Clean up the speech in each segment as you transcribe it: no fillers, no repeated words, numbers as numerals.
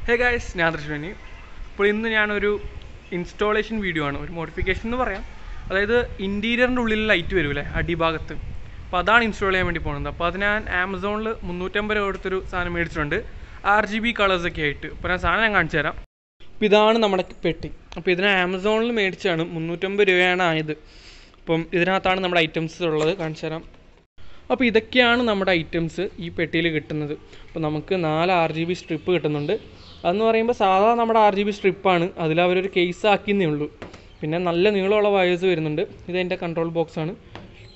Hey guys, I am adarshbenny. Now, installation video, a modification. That is the interior light. That's why install it. That's Amazon RGB colors. This is our petty. This is Amazon made items. അപ്പോൾ ഇതൊക്കെയാണ് നമ്മുടെ items ഈ പെട്ടിയിൽ കിട്ടുന്നത്. അപ്പോൾ നമുക്ക് 4 RGB strip കിട്ടുന്നുണ്ട്. അതെന്ന് പറയുമ്പോൾ സാധാ നമ്മുടെ RGB സ്ട്രിപ്പാണ്. അതിൽ അവരൊരു കേസ് ആക്കിയെന്നേ ഉള്ളൂ. പിന്നെ നല്ല നീളമുള്ള വയേഴ്സ് വരുന്നുണ്ട്. ഇത് എൻ്റെ കൺട്രോൾ ബോക്സ് ആണ്.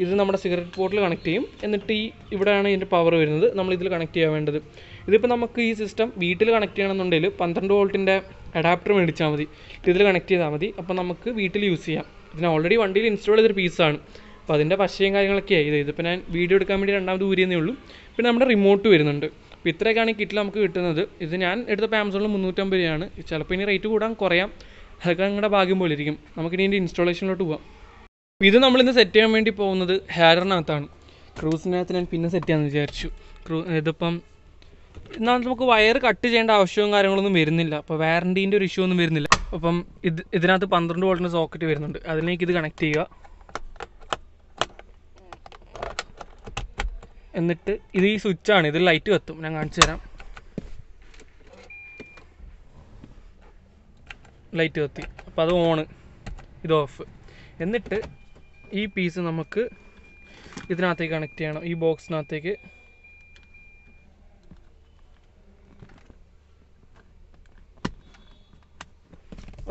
ഇത് നമ്മുടെ സിഗരറ്റ് പോർട്ടിൽ കണക്ട് ചെയ്യും. എന്നിട്ട് ഇവിടെയാണ് ഇതിൻ്റെ പവർ വരുന്നത്. നമ്മൾ ഇതിൽ കണക്ട് ചെയ്യാൻ വേണ്ടത്. ഇതിപ്പോൾ നമുക്ക് ഈ സിസ്റ്റം വീട്ടിൽ കണക്ട് ചെയ്യണമെന്നുണ്ടെങ്കിൽ 12 വോൾട്ടിൻ്റെ അഡാപ്റ്റർ മേടിച്ചാൽ മതി. ഇതിൽ കണക്ട് ചെയ്താൽ മതി. അപ്പോൾ നമുക്ക് വീട്ടിൽ യൂസ് ചെയ്യാം. ഇതിന് ഓൾറെഡി വണ്ടിയിൽ ഇൻസ്റ്റാൾ ചെയ്തൊരു പീസാണ്. അപ്പോൾ അതിൻ്റെ പശയും കാര്യങ്ങളൊക്കെ ആയി. ഇതിപ്പോൾ ഞാൻ വീഡിയോ എടുക്കാൻ വേണ്ടി രണ്ടാമത് ഊരിയെന്നേ ഉള്ളൂ. പിന്നെ നമ്മുടെ റിമോട്ട് വരുന്നുണ്ട്. അപ്പോൾ ഇത്രയൊക്കെയാണ് ഈ കിറ്റിൽ നമുക്ക് കിട്ടുന്നത്. ഇത് ഞാൻ എടുത്തപ്പോൾ ആമസോണിൽ 350 രൂപയാണ്. ചിലപ്പോൾ ഇനി റേറ്റ് കൂടാൻ കുറയാം. അതൊക്കെ നിങ്ങളുടെ ഭാഗ്യം പോലെ ഇരിക്കും. നമുക്കിനി ഇതിൻ്റെ ഇൻസ്റ്റാളേഷനിലോട്ട് പോകാം. ഇത് നമ്മളിന്ന് സെറ്റ് ചെയ്യാൻ വേണ്ടി പോകുന്നത് ഹാരറിനകത്താണ്. ക്രൂസിനകത്ത് ഞാൻ പിന്നെ സെറ്റ് ചെയ്യാമെന്ന് വിചാരിച്ചു. ഇതിപ്പം എന്നാൽ നമുക്ക് വയർ കട്ട് ചെയ്യേണ്ട ആവശ്യവും കാര്യങ്ങളൊന്നും വരുന്നില്ല. അപ്പോൾ വാറണ്ടീൻ്റെ ഒരു ഇഷ്യൂ ഒന്നും വരുന്നില്ല. അപ്പം ഇതിനകത്ത് 12 വോൾട്ടിൻ്റെ സോക്കറ്റ് വരുന്നുണ്ട്. അതിലേക്ക് ഇത് കണക്ട് ചെയ്യുക. എന്നിട്ട് ഇത് ഈ സ്വിച്ചാണ്. ഇത് ലൈറ്റ് കത്തും. ഞാൻ കാണിച്ചു തരാം. ലൈറ്റ് കത്തി. അപ്പോൾ അത് ഓണ്, ഇത് ഓഫ്. എന്നിട്ട് ഈ പീസ് നമുക്ക് ഇതിനകത്തേക്ക് കണക്ട് ചെയ്യണം. ഈ ബോക്സിനകത്തേക്ക്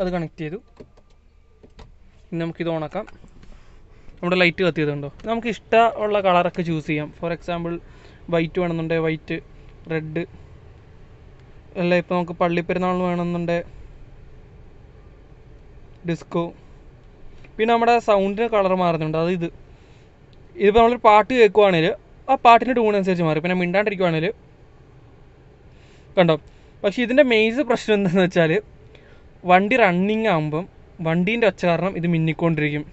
അത് കണക്ട് ചെയ്തു. ഇനി നമുക്കിത് ഓണാക്കാം. നമ്മുടെ ലൈറ്റ് കത്തിയതുണ്ടോ? നമുക്ക് ഇഷ്ടമുള്ള കളറൊക്കെ ചൂസ് ചെയ്യാം. ഫോർ എക്സാമ്പിൾ വൈറ്റ് വേണമെന്നുണ്ടെങ്കിൽ വൈറ്റ്, റെഡ്, അല്ല ഇപ്പോൾ നമുക്ക് പള്ളിപ്പെരുന്നാൾ വേണമെന്നുണ്ടെങ്കിൽ ഡിസ്കോ. പിന്നെ നമ്മുടെ സൗണ്ടിന് കളർ മാറുന്നുണ്ട്. അത് ഇതിപ്പോൾ നമ്മളൊരു പാട്ട് കേൾക്കുവാണെങ്കിൽ ആ പാട്ടിൻ്റെ ട്യൂൺ അനുസരിച്ച് മാറി. പിന്നെ മിണ്ടാണ്ടിരിക്കുവാണെങ്കിൽ കണ്ടോ. പക്ഷേ ഇതിൻ്റെ മെയിൻ പ്രശ്നം എന്താണെന്ന് വെച്ചാൽ വണ്ടി റണ്ണിങ് ആകുമ്പം വണ്ടീൻ്റെ ഒച്ച കാരണം ഇത് മിന്നിക്കൊണ്ടിരിക്കും.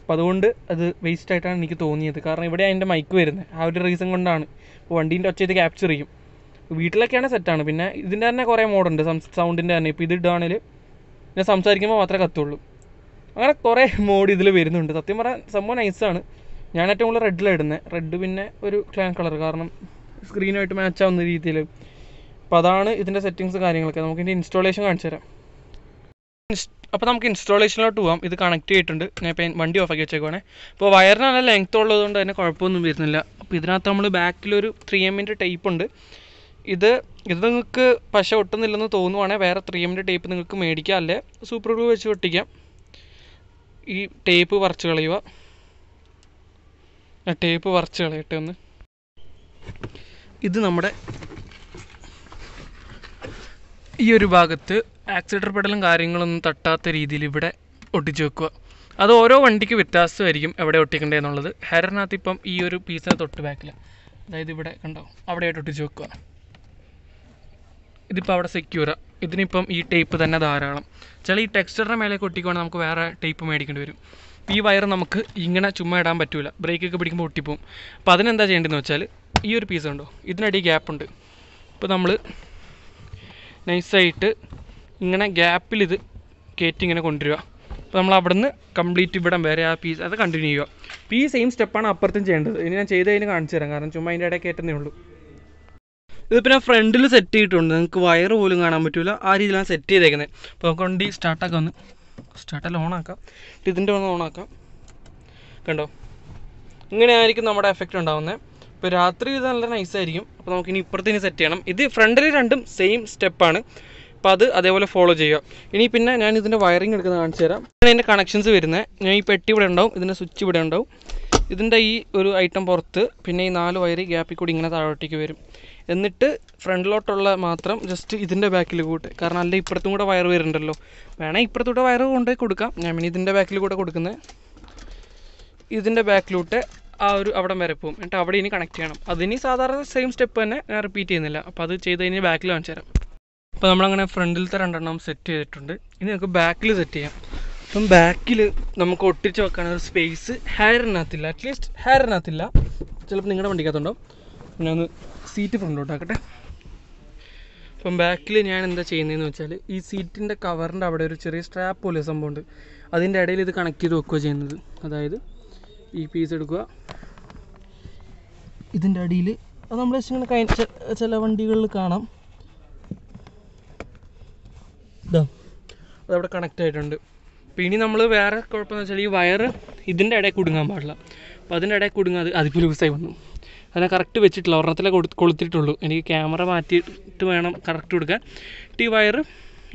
അപ്പോൾ അതുകൊണ്ട് അത് വേസ്റ്റ് ആയിട്ടാണ് എനിക്ക് തോന്നിയത്. കാരണം ഇവിടെ അതിൻ്റെ മൈക്ക് വരുന്നത് ആ ഒരു റീസൺ കൊണ്ടാണ്. അപ്പോൾ വണ്ടീൻ്റെ ഒച്ച ഇത് ക്യാപ്ചർ ചെയ്യും. വീട്ടിലൊക്കെയാണ് സെറ്റാണ്. പിന്നെ ഇതിൻ്റെ തന്നെ കുറേ മോഡുണ്ട് സൗണ്ടിൻ്റെ തന്നെ. ഇപ്പോൾ ഇത് ഇടുകയാണെങ്കിൽ ഞാൻ സംസാരിക്കുമ്പോൾ മാത്രമേ കത്തുള്ളൂ. അങ്ങനെ കുറേ മോഡ് ഇതിൽ വരുന്നുണ്ട്. സത്യം പറഞ്ഞാൽ സംഭവം നൈസാണ്. ഞാൻ ഏറ്റവും കൂടുതൽ റെഡിലാണ് ഇടുന്നത്. റെഡ് പിന്നെ ഒരു ക്ലാൻ കളർ, കാരണം സ്ക്രീനായിട്ട് മാച്ച് ആവുന്ന രീതിയിൽ. അപ്പോൾ അതാണ് ഇതിൻ്റെ സെറ്റിങ്സ് കാര്യങ്ങളൊക്കെ. നമുക്കിതിൻ്റെ ഇൻസ്റ്റാളേഷൻ കാണിച്ചു തരാം. അപ്പോൾ നമുക്ക് ഇൻസ്റ്റാളേഷനിലോട്ട് പോകാം. ഇത് കണക്ട് ചെയ്തിട്ടുണ്ട്. ഞാൻ ഇപ്പോൾ വണ്ടി ഓഫാക്കി വെച്ചേക്കുവാണേ. അപ്പോൾ വയറിന് നല്ല ലെങ്ത് ഉള്ളതുകൊണ്ട് തന്നെ കുഴപ്പമൊന്നും വരുന്നില്ല. അപ്പോൾ ഇതിനകത്ത് നമ്മൾ ബാക്കിലൊരു 3M ടേപ്പ് ഉണ്ട്. ഇത് നിങ്ങൾക്ക് പശ ഒട്ടുന്നില്ലെന്ന് തോന്നുവാണെങ്കിൽ വേറെ 3M ടേപ്പ് നിങ്ങൾക്ക് മേടിക്കാം. അല്ലേ സൂപ്പർ ഗ്ലൂ വെച്ച് ഒട്ടിക്കാം. ഈ ടേപ്പ് പറിച്ച് കളയുക. ടേപ്പ് പറിച്ച് കളയട്ടെ ഒന്ന്. ഇത് നമ്മുടെ ഈ ഒരു ഭാഗത്ത് ആക്സിലേറ്റർ പെഡലും കാര്യങ്ങളൊന്നും തട്ടാത്ത രീതിയിൽ ഇവിടെ ഒട്ടിച്ച് വെക്കുക. അത് ഓരോ വണ്ടിക്ക് വ്യത്യാസമായിരിക്കും എവിടെ ഒട്ടിക്കേണ്ടതെന്നുള്ളത്. ഹാരറിനകത്ത് ഇപ്പം ഈ ഒരു പീസിനെ തൊട്ട് ബാക്കിൽ, അതായത് ഇവിടെ കണ്ടോ, അവിടെയായിട്ട് ഒട്ടിച്ച് വെക്കുക. ഇതിപ്പോൾ അവിടെ സെക്യൂറാണ്. ഇതിനിപ്പം ഈ ടേപ്പ് തന്നെ ധാരാളം. ചില ഈ ടെക്സ്ചറിൻ്റെ മേലേക്ക് ഒട്ടിക്കുവാണെങ്കിൽ നമുക്ക് വേറെ ടേപ്പ് മേടിക്കേണ്ടി വരും. ഈ വയർ നമുക്ക് ഇങ്ങനെ ചുമ്മാ ഇടാൻ പറ്റില്ല. ബ്രേക്കൊക്കെ പിടിക്കുമ്പോൾ ഒട്ടിപ്പോവും. അപ്പോൾ അതിനെന്താ ചെയ്യേണ്ടതെന്ന് വെച്ചാൽ ഈ ഒരു പീസ് ഉണ്ടോ, ഇതിനടി ഗ്യാപ്പുണ്ട്. ഇപ്പോൾ നമ്മൾ നൈസായിട്ട് ഇങ്ങനെ ഗ്യാപ്പിൽ ഇത് കയറ്റി ഇങ്ങനെ കൊണ്ടുവരിക. അപ്പോൾ നമ്മൾ അവിടെ നിന്ന് കംപ്ലീറ്റ് ഇവിടം വരെ ആ പീസ് അത് കണ്ടിന്യൂ ചെയ്യുക. അപ്പോൾ ഈ സെയിം സ്റ്റെപ്പാണ് അപ്പുറത്തും ചെയ്യേണ്ടത്. ഇനി ഞാൻ ചെയ്ത് കഴിഞ്ഞ് കാണിച്ചു തരാം, കാരണം ചുമ്മാ അതിൻ്റെ ഇടയിൽ കയറ്റുന്നേ ഉള്ളൂ. ഇതിപ്പോൾ ഞാൻ ഫ്രണ്ടിൽ സെറ്റ് ചെയ്തിട്ടുണ്ട്. നിങ്ങൾക്ക് വയർ പോലും കാണാൻ പറ്റില്ല. ആ രീതിയിലാണ് സെറ്റ് ചെയ്തേക്കുന്നത്. അപ്പോൾ നമുക്ക് വണ്ടി സ്റ്റാർട്ടാക്കാം. ഒന്ന് സ്റ്റാർട്ടല്ല ഓണാക്കാം. ഇതിൻ്റെ ഒന്ന് ഓണാക്കാം. കണ്ടോ, ഇങ്ങനെയായിരിക്കും നമ്മുടെ എഫക്റ്റ് ഉണ്ടാകുന്നത്. ഇപ്പോൾ രാത്രി ഇത് നല്ല നൈസായിരിക്കും. അപ്പോൾ നമുക്കിനി ഇപ്പുറത്തേന് സെറ്റ് ചെയ്യണം. ഇത് ഫ്രണ്ടിൽ രണ്ടും സെയിം സ്റ്റെപ്പാണ്. അപ്പോൾ അത് അതേപോലെ ഫോളോ ചെയ്യുക. ഇനി പിന്നെ ഞാൻ ഇതിൻ്റെ വയറിങ് എടുക്കുന്നത് കാണിച്ചു തരാം. ഇതിൻ്റെ കണക്ഷൻസ് വരുന്നത്, ഞാൻ ഈ പെട്ടി ഇവിടെ ഉണ്ടാവും, ഇതിൻ്റെ സ്വിച്ച് ഇവിടെ ഉണ്ടാവും, ഇതിൻ്റെ ഈ ഒരു ഐറ്റം പുറത്ത്, പിന്നെ ഈ 4 വയർ ഗ്യാപ്പിൽ കൂടി ഇങ്ങനെ താഴോട്ടേക്ക് വരും. എന്നിട്ട് ഫ്രണ്ടിലോട്ടുള്ള മാത്രം ജസ്റ്റ് ഇതിൻ്റെ ബാക്കിൽ കൂട്ട്, കാരണം അല്ല ഇപ്പുറത്തും കൂടെ വയർ വരുന്നുണ്ടല്ലോ. വേണമെങ്കിൽ ഇപ്പുറത്തൂടെ വയർ കൊണ്ടുപോയി കൊടുക്കാം. ഞാൻ പിന്നെ ഇതിൻ്റെ ബാക്കിൽ കൂടെ കൊടുക്കുന്നത്. ഇതിൻ്റെ ബാക്കിലോട്ട് ആ ഒരു അവിടം വരെ പോകും. എന്നിട്ട് അവിടെ ഇനി കണക്ട് ചെയ്യണം. അതിന് സാധാരണ സെയിം സ്റ്റെപ്പ് തന്നെ, ഞാൻ റിപ്പീറ്റ് ചെയ്യുന്നില്ല. അപ്പോൾ അത് ചെയ്ത് കഴിഞ്ഞ് ബാക്കിൽ കാണിച്ചു തരാം. അപ്പോൾ നമ്മളങ്ങനെ ഫ്രണ്ടിലത്തെ 2 സെറ്റ് ചെയ്തിട്ടുണ്ട്. ഇനി നമുക്ക് ബാക്കിൽ സെറ്റ് ചെയ്യാം. അപ്പം ബാക്കിൽ നമുക്ക് ഒട്ടിച്ച് വെക്കാനൊരു സ്പേസ് ഹാരറിനകത്തില്ല. അറ്റ്ലീസ്റ്റ് ഹാരറിനകത്തില്ല. ചിലപ്പോൾ നിങ്ങളുടെ വണ്ടിക്കകത്തുണ്ടാവും. ഞാൻ ഒന്ന് സീറ്റ് ഫ്രണ്ടിലോട്ടാക്കട്ടെ. അപ്പം ബാക്കിൽ ഞാൻ എന്താ ചെയ്യുന്നതെന്ന് വെച്ചാൽ ഈ സീറ്റിൻ്റെ കവറിൻ്റെ അവിടെ ഒരു ചെറിയ സ്ട്രാപ്പ് പോലെ സംഭവമുണ്ട്. അതിൻ്റെ ഇടയിൽ ഇത് കണക്ട് ചെയ്ത് വെക്കുക ചെയ്യുന്നത്. അതായത് ഈ പീസ് എടുക്കുക, ഇതിൻ്റെ അടിയിൽ അത് നമ്മൾ ഇങ്ങനെ ചില വണ്ടികളിൽ കാണാം, ഇതാ അതവിടെ കണക്റ്റ് ആയിട്ടുണ്ട്. അപ്പോൾ ഇനി നമ്മൾ വേറെ കുഴപ്പമെന്ന് വെച്ചാൽ ഈ വയറ് ഇതിൻ്റെ ഇടയിൽ കുടുങ്ങാൻ പാടില്ല. അപ്പോൾ അതിൻ്റെ ഇടയിൽ കുടുങ്ങാതെ അതിപ്പോൾ ലൂസായി വന്നു. അതിനെ കറക്റ്റ് വെച്ചിട്ടില്ല, ഒരെണ്ണത്തിലെ കൊളുത്തിട്ടുള്ളൂ. എനിക്ക് ക്യാമറ മാറ്റിയിട്ട് വേണം കറക്റ്റ് കൊടുക്കാൻ. ഈ വയറ്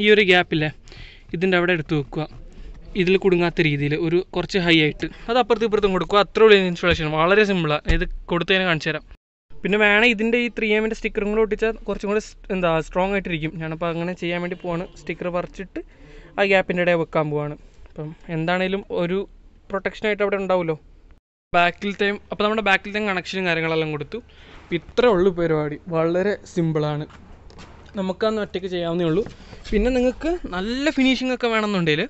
ഈ ഒരു ഗ്യാപ്പില്ലേ ഇതിൻ്റെ അവിടെ എടുത്ത് വെക്കുക, ഇതിൽ കുടുങ്ങാത്ത രീതിയിൽ ഒരു കുറച്ച് ഹൈ ആയിട്ട്. അത് അപ്പുറത്തും ഇപ്പുറത്തും കൊടുക്കുക. അത്ര ഉള്ള ഇൻസ്റ്റാളേഷൻ വളരെ സിമ്പിളാണ്. ഇത് കൊടുത്തതിനെ കാണിച്ചു തരാം. പിന്നെ വേണം ഇതിൻ്റെ ഈ 3M സ്റ്റിക്കറും കൂടെ ഒട്ടിച്ചാൽ കുറച്ചും കൂടെ സ്ട്രോങ് ആയിട്ടിരിക്കും. ഞാനപ്പോൾ അങ്ങനെ ചെയ്യാൻ വേണ്ടി പോവാണ്. സ്റ്റിക്കർ പറിച്ചിട്ട് ആ ഗ്യാപ്പിൻ്റെ ഇടയിൽ വെക്കാൻ പോവാണ്. അപ്പം എന്താണേലും ഒരു പ്രൊട്ടക്ഷനായിട്ട് അവിടെ ഉണ്ടാവുമല്ലോ. അപ്പോൾ നമ്മുടെ ബാക്കിലത്തെയും കണക്ഷനും കാര്യങ്ങളെല്ലാം കൊടുത്തു. ഇത്രേ ഉള്ളൂ പരിപാടി. വളരെ സിമ്പിളാണ്, നമുക്കന്ന് ഒറ്റയ്ക്ക് ചെയ്യാവുന്നേ ഉള്ളൂ. പിന്നെ നിങ്ങൾക്ക് നല്ല ഫിനിഷിംഗ് ഒക്കെ വേണമെന്നുണ്ടെങ്കിൽ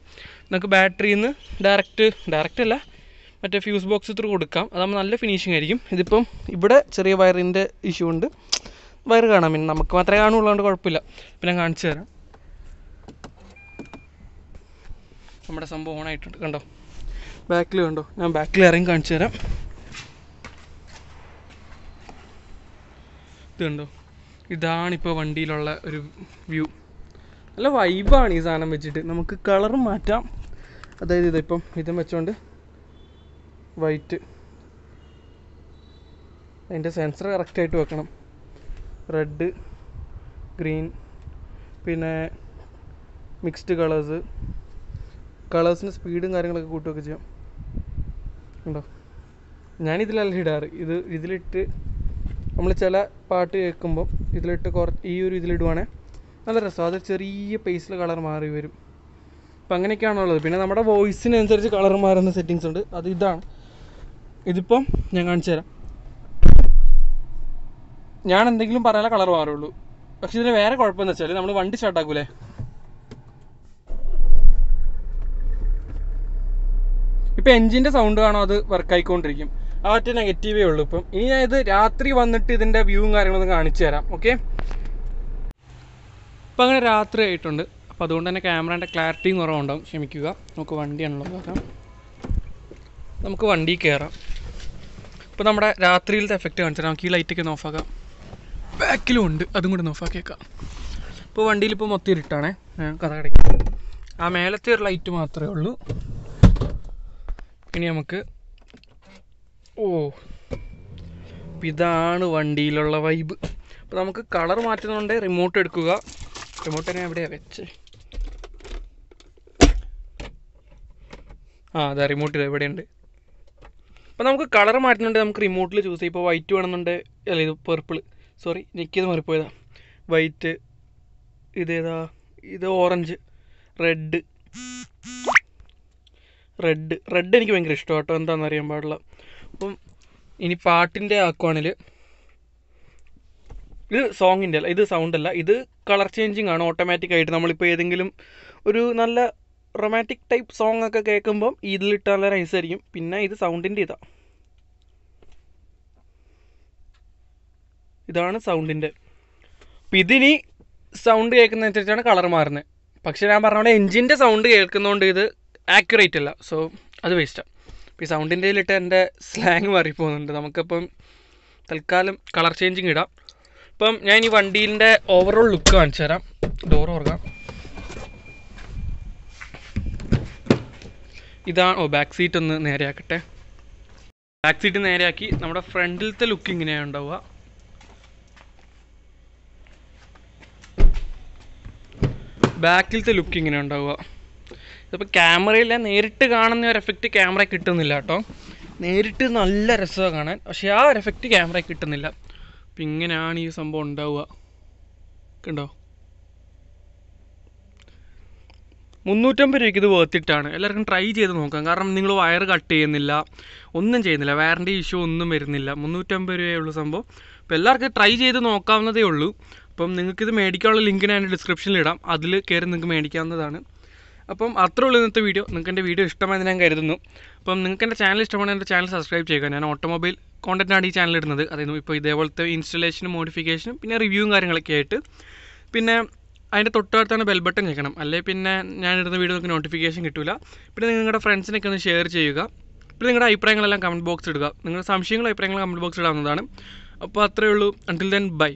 നിങ്ങൾക്ക് ബാറ്ററിയിൽ നിന്ന് ഡയറക്റ്റ് അല്ല മറ്റേ ഫ്യൂസ് ബോക്സ് ത്രൂ കൊടുക്കാം. അതാകുമ്പോൾ നല്ല ഫിനിഷിംഗ് ആയിരിക്കും. ഇതിപ്പം ഇവിടെ ചെറിയ വയറിൻ്റെ ഇഷ്യൂ ഉണ്ട്, വയർ കാണാം. പിന്നെ നമുക്ക് മാത്രമേ കാണുള്ളതുകൊണ്ട് കുഴപ്പമില്ല. പിന്നെ കാണിച്ചു തരാം. നമ്മുടെ സംഭവം ഓണായിട്ടുണ്ട്, കണ്ടോ? ബാക്കിൽ കണ്ടോ? ഞാൻ ബാക്കിൽ ഇറങ്ങി കാണിച്ചു തരാം. ഇത് കണ്ടോ? ഇതാണിപ്പോൾ വണ്ടിയിലുള്ള ഒരു വ്യൂ. നല്ല വൈബാണ് ഈ സാധനം വെച്ചിട്ട്. നമുക്ക് കളറും മാറ്റാം. അതായത് ഇതിപ്പം ഇതും വെച്ചോണ്ട് വൈറ്റ്, അതിൻ്റെ സെൻസർ കറക്റ്റായിട്ട് വെക്കണം. റെഡ്, ഗ്രീൻ, പിന്നെ മിക്സ്ഡ് കളേഴ്സിന് സ്പീഡും കാര്യങ്ങളൊക്കെ കൂട്ടുകയൊക്കെ ചെയ്യാം. ഉണ്ടോ? ഞാനിതിലല്ല ഇടാറ്. ഇതിലിട്ട് നമ്മൾ ചില പാട്ട് കേൾക്കുമ്പോൾ ഇതിലിട്ട് ഈ ഒരു ഇതിലിടുവാണെങ്കിൽ നല്ല രസം. അത് ചെറിയ പേസിൽ കളർ മാറി വരും. അപ്പം അങ്ങനെയൊക്കെയാണുള്ളത്. പിന്നെ നമ്മുടെ വോയിസിനനുസരിച്ച് കളർ മാറുന്ന സെറ്റിങ്സ് ഉണ്ട്. അത് ഇതാണ്. ഇതിപ്പം ഞാൻ കാണിച്ചു തരാം. ഞാൻ എന്തെങ്കിലും പറയാനുള്ള കളർ മാറുള്ളൂ. പക്ഷെ ഇതിന് വേറെ കുഴപ്പമെന്ന് വെച്ചാൽ നമ്മൾ വണ്ടി സ്റ്റാർട്ടാക്കൂലേ, ഇപ്പം എൻജിൻ്റെ സൗണ്ട് കാണോ അത് വർക്കായിക്കൊണ്ടിരിക്കും. ആ ഒറ്റ നെഗറ്റീവേ ഉള്ളൂ. ഇപ്പം ഇനി ഞാൻ ഇത് രാത്രി വന്നിട്ട് ഇതിൻ്റെ വ്യൂവും കാര്യങ്ങളൊന്നും കാണിച്ചു തരാം. ഓക്കെ, ഇപ്പം അങ്ങനെ രാത്രി ആയിട്ടുണ്ട്. അപ്പോൾ അതുകൊണ്ട് തന്നെ ക്യാമറേൻ്റെ ക്ലാരിറ്റിയും കുറവുണ്ടാവും, ക്ഷമിക്കുക. നമുക്ക് വണ്ടിയാണല്ലോ നോക്കാം. നമുക്ക് വണ്ടി കയറാം. ഇപ്പോൾ നമ്മുടെ രാത്രിയിലത്തെ എഫക്റ്റ് കാണിച്ചു തരാം. നമുക്ക് ഈ ലൈറ്റൊക്കെ ഒന്ന് ഓഫാക്കാം. ബാക്കിലും ഉണ്ട്, അതും കൂടെ ഒന്ന് ഓഫാക്കിയേക്കാം. ഇപ്പോൾ വണ്ടിയിൽ ഇപ്പോൾ മൊത്തം ഇരുട്ടാണേ. കഥ കടയ്ക്കും. ആ മേലത്തെ ഒരു ലൈറ്റ് മാത്രമേ ഉള്ളൂ. ഇനി നമുക്ക് ഇതാണ് വണ്ടിയിലുള്ള വൈബ്. അപ്പോൾ നമുക്ക് കളർ മാറ്റുന്നുണ്ട്. റിമോട്ട് എടുക്കുക. റിമോട്ടിനെ എവിടെയാണ് വെച്ച്? അതാ റിമോട്ട് ഇത് എവിടെയുണ്ട്. അപ്പോൾ നമുക്ക് കളർ മാറ്റുന്നുണ്ട്. നമുക്ക് റിമോട്ടിൽ ചൂസ് ചെയ്യാം. ഇപ്പോൾ വൈറ്റ് വേണമെന്നുണ്ട്. അല്ല, ഇത് പർപ്പിൾ, സോറി ഞെക്കിയത് മാറിപ്പോയതാ. വൈറ്റ്, ഇതേതാ, ഇത് ഓറഞ്ച്, റെഡ് എനിക്ക് ഭയങ്കര ഇഷ്ടമാണ് കേട്ടോ. എന്താണെന്ന് അറിയാൻ പാടില്ല. അപ്പം ഇനി പാട്ടിൻ്റെ ആക്കുവാണെങ്കിൽ ഇത് സോങ്ങിൻ്റെ അല്ല, ഇത് സൗണ്ടല്ല, ഇത് കളർ ചേഞ്ചിങ് ആണ് ഓട്ടോമാറ്റിക്കായിട്ട്. നമ്മളിപ്പോൾ ഏതെങ്കിലും ഒരു നല്ല റൊമാൻറ്റിക് ടൈപ്പ് സോങ് ഒക്കെ കേൾക്കുമ്പം ഇതിലിട്ടാൽ നല്ല നൈസായിരിക്കും. പിന്നെ ഇത് സൗണ്ടിൻ്റെ ഇതാണ് സൗണ്ടിൻ്റെ. അപ്പം ഇതിനി സൗണ്ട് കേൾക്കുന്നതനുസരിച്ചാണ് കളർ മാറുന്നത്. പക്ഷേ ഞാൻ പറഞ്ഞ പോലെ എൻജിൻ്റെ സൗണ്ട് കേൾക്കുന്നതുകൊണ്ട് ഇത് ആക്യുറേറ്റ് അല്ല. സോ അത് വേസ്റ്റാണ്. ഇപ്പോൾ ഈ സൗണ്ടിൻ്റെ ഇട്ട് എൻ്റെ സ്ലാങ് മാറിപ്പോകുന്നുണ്ട്. നമുക്കിപ്പം തൽക്കാലം കളർ ചേഞ്ചിങ് ഇടാം. ഇപ്പം ഞാൻ ഈ വണ്ടീൻ്റെ ഓവറോൾ ലുക്ക് കാണിച്ചു തരാം. ഡോർ തുറക്കാം. ഇതാണ് ബാക്ക് സീറ്റ് ഒന്ന് നേരെയാക്കട്ടെ. ബാക്ക് സീറ്റ് നേരെയാക്കി നമ്മുടെ ഫ്രണ്ടിലത്തെ ലുക്ക് ഇങ്ങനെയാണ് ഉണ്ടാവുക. ബാക്കിലത്തെ ലുക്ക് ഇങ്ങനെ ഉണ്ടാവുക. ഇതിപ്പോൾ ക്യാമറയിൽ നേരിട്ട് കാണുന്ന ഒരു എഫക്റ്റ് ക്യാമറ കിട്ടുന്നില്ല കേട്ടോ. നേരിട്ട് നല്ല രസമാണ് കാണാൻ, പക്ഷേ ആ ഒരു എഫക്റ്റ് ക്യാമറ കിട്ടുന്നില്ല. അപ്പം ഇങ്ങനെയാണ് ഈ സംഭവം ഉണ്ടാവുക. കണ്ടോ? 350 രൂപയ്ക്ക് ഇത് വേർത്തിട്ടാണ്. എല്ലാവർക്കും ട്രൈ ചെയ്ത് നോക്കാം. കാരണം നിങ്ങൾ വയർ കട്ട് ചെയ്യുന്നില്ല, ഒന്നും ചെയ്യുന്നില്ല, വാറണ്ടി ഇഷ്യൂ ഒന്നും വരുന്നില്ല. 350 രൂപയുള്ള സംഭവം. അപ്പോൾ എല്ലാവർക്കും ട്രൈ ചെയ്ത് നോക്കാവുന്നതേ ഉള്ളൂ. അപ്പം നിങ്ങൾക്കിത് മേടിക്കാനുള്ള ലിങ്ക് ഞാൻ ഡിസ്ക്രിപ്ഷനിൽ ഇടാം. അതിൽ കയറി നിങ്ങൾക്ക് മേടിക്കാവുന്നതാണ്. അപ്പം അത്രേ ഉള്ളൂ ഇന്നത്തെ വീഡിയോ. നിങ്ങൾക്ക് എൻ്റെ വീഡിയോ ഇഷ്ടമായെന്ന് ഞാൻ കരുതുന്നു. അപ്പം നിങ്ങൾക്ക് എൻ്റെ ചാനൽ ഇഷ്ടമാണെങ്കിൽ എൻ്റെ ചാനൽ സബ്സ്ക്രൈബ് ചെയ്യുക. ഞാൻ ഓട്ടോമൊബൈൽ കോണ്ടൻറ്റാണ് ഈ ചാനൽ ഇടുന്നത്. അതായത് ഇപ്പോൾ ഇതേപോലത്തെ ഇൻസ്റ്റലേഷനും മോഡിഫിക്കേഷനും പിന്നെ റിവ്യൂവും കാര്യങ്ങളൊക്കെ ആയിട്ട്. പിന്നെ അതിൻ്റെ തൊട്ടടുത്താണ് ബെൽ ബട്ടൺ ഞെക്കണം, അല്ലെങ്കിൽ പിന്നെ ഞാനിടുന്ന വീഡിയോ നിങ്ങൾക്ക് നോട്ടിഫിക്കേഷൻ കിട്ടില്ല. പിന്നെ നിങ്ങളുടെ ഫ്രണ്ട്സിനൊക്കെ ഒന്ന് ഷെയർ ചെയ്യുക. പിന്നെ നിങ്ങളുടെ അഭിപ്രായങ്ങളെല്ലാം കമൻറ്റ് ബോക്സ് ഇടുക. നിങ്ങളുടെ സംശയങ്ങളും അഭിപ്രായങ്ങളും കമൻറ്റ് ബോക്സ് ഇടാവുന്നതാണ്. അപ്പോൾ അത്രയേ ഉള്ളൂ. Until then bye.